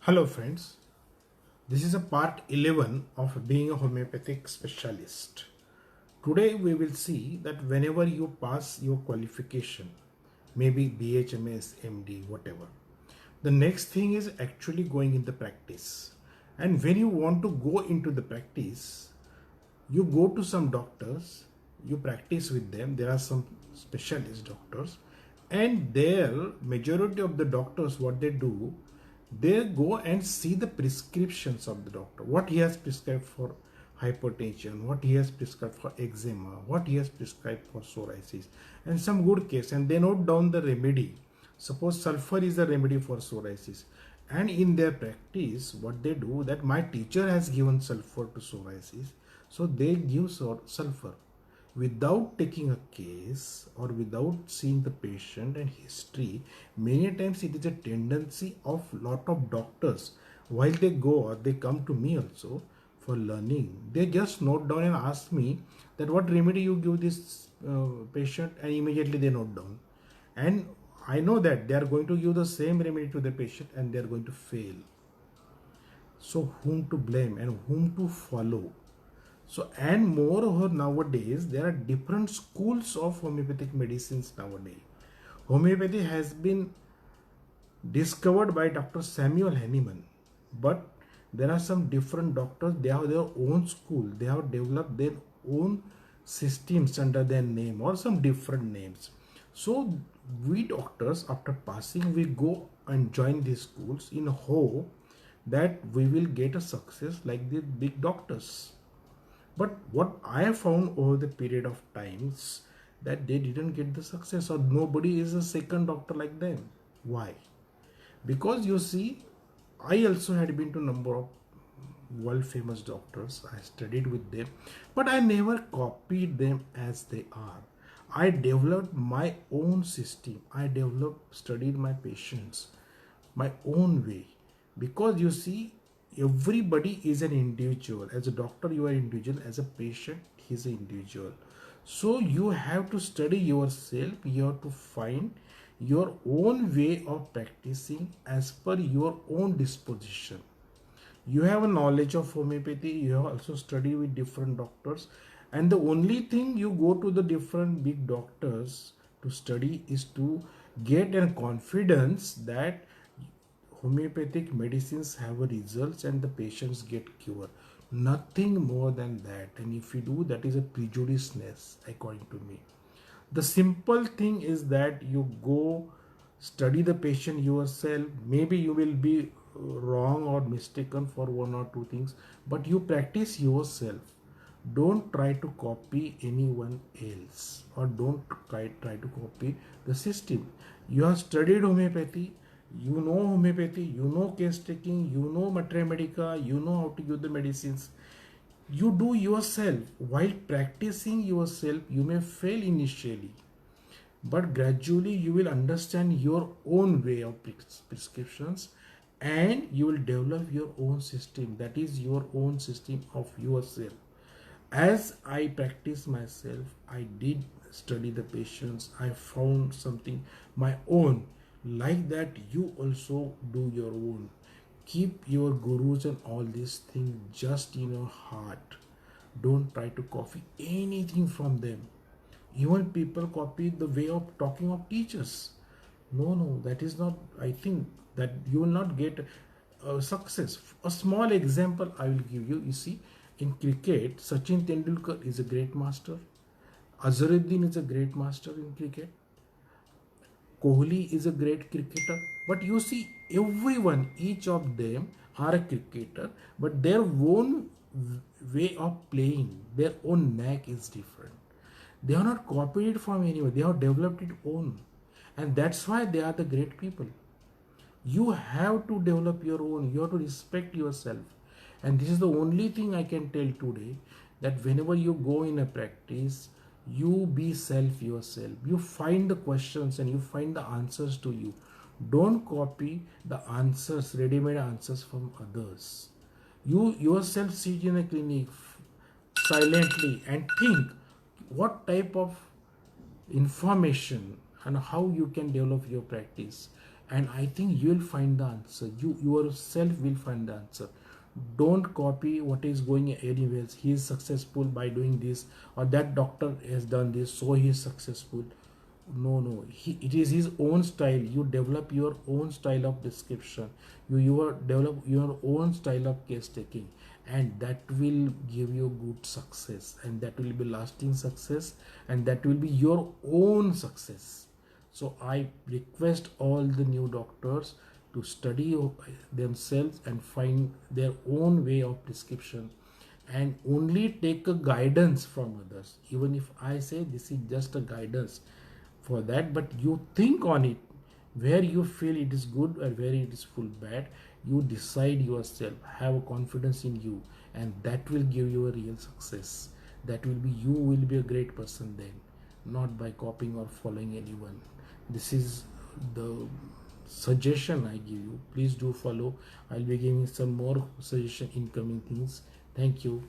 Hello friends, this is a part 11 of being a homeopathic specialist. Today we will see that whenever you pass your qualification, maybe BHMS, MD, whatever, the next thing is actually going in the practice. And when you want to go into the practice, you go to some doctors, you practice with them. There are some specialist doctors, and there majority of the doctors, what they do, they go and see the prescriptions of the doctor, what he has prescribed for hypertension, what he has prescribed for eczema, what he has prescribed for psoriasis, and some good case, and they note down the remedy. Suppose sulfur is a remedy for psoriasis, and in their practice what they do, that my teacher has given sulfur to psoriasis, so they give sulfur without taking a case or without seeing the patient and history. Many times it is a tendency of lot of doctors, while they go or they come to me also for learning, they just note down and ask me that what remedy you give this patient, and immediately they note down, and I know that they are going to give the same remedy to the patient and they are going to fail. So whom to blame and whom to follow? So, and moreover, nowadays there are different schools of homeopathic medicines nowadays. Homeopathy has been discovered by Dr. Samuel Hahnemann, but there are some different doctors, they have their own school, they have developed their own systems under their name or some different names. So we doctors, after passing, we go and join these schools in hope that we will get a success like the big doctors. But what I have found over the period of times, that they didn't get the success, or nobody is a second doctor like them. Why? Because you see, I also had been to number of world famous doctors. I studied with them, but I never copied them as they are. I developed my own system. I studied my patients my own way. Because you see, everybody is an individual. As a doctor, you are individual. As a patient, he is an individual. So you have to study yourself. You have to find your own way of practicing as per your own disposition. You have a knowledge of homeopathy, you have also studied with different doctors, and the only thing you go to the different big doctors to study is to get a confidence that homeopathic medicines have a results and the patients get cure. Nothing more than that. And if you do, that is a prejudiceness according to me. The simple thing is that you go study the patient yourself. Maybe you will be wrong or mistaken for one or two things, but you practice yourself. Don't try to copy anyone else, or don't try to copy the system. You have studied homeopathy, you know homeopathy, you know case taking, you know materia medica, you know how to give the medicines. You do yourself. While practicing yourself, you may fail initially, but gradually you will understand your own way of prescriptions, and you will develop your own system, that is your own system of yourself. As I practice myself, I did study the patients, I found something my own. Like that, you also do your own. Keep your gurus and all these things just in your heart. Don't try to copy anything from them. Even people copy the way of talking of teachers. No, that is not, I think that you will not get success. A small example I will give you. You see, in cricket, Sachin Tendulkar is a great master. Azharuddin is a great master in cricket. Kohli is a great cricketer. But you see, everyone, each of them are a cricketer, but their own way of playing, their own knack is different. They are not copied from anyone. They have developed it own. And that's why they are the great people. You have to develop your own. You have to respect yourself. And this is the only thing I can tell today, that whenever you go in a practice, you be self yourself. You find the questions and you find the answers to you. Don't copy the answers, ready-made answers from others. You yourself sit in a clinic silently and think what type of information and how you can develop your practice, and I think you will find the answer. You yourself will find the answer. Don't copy what is going anywhere. He is successful by doing this, or that doctor has done this, so he is successful. No, it is his own style. You develop your own style of description. You develop your own style of case taking, and that will give you good success, and that will be lasting success, and that will be your own success. So I request all the new doctors to study themselves and find their own way of prescription, and only take a guidance from others. Even if I say this is just a guidance for that, but you think on it, where you feel it is good or where it is full bad. You decide yourself, have a confidence in you, and that will give you a real success. That will be, you will be a great person then, not by copying or following anyone. This is the suggestion I give you. Please do follow. I'll be giving some more suggestion in coming things. Thank you.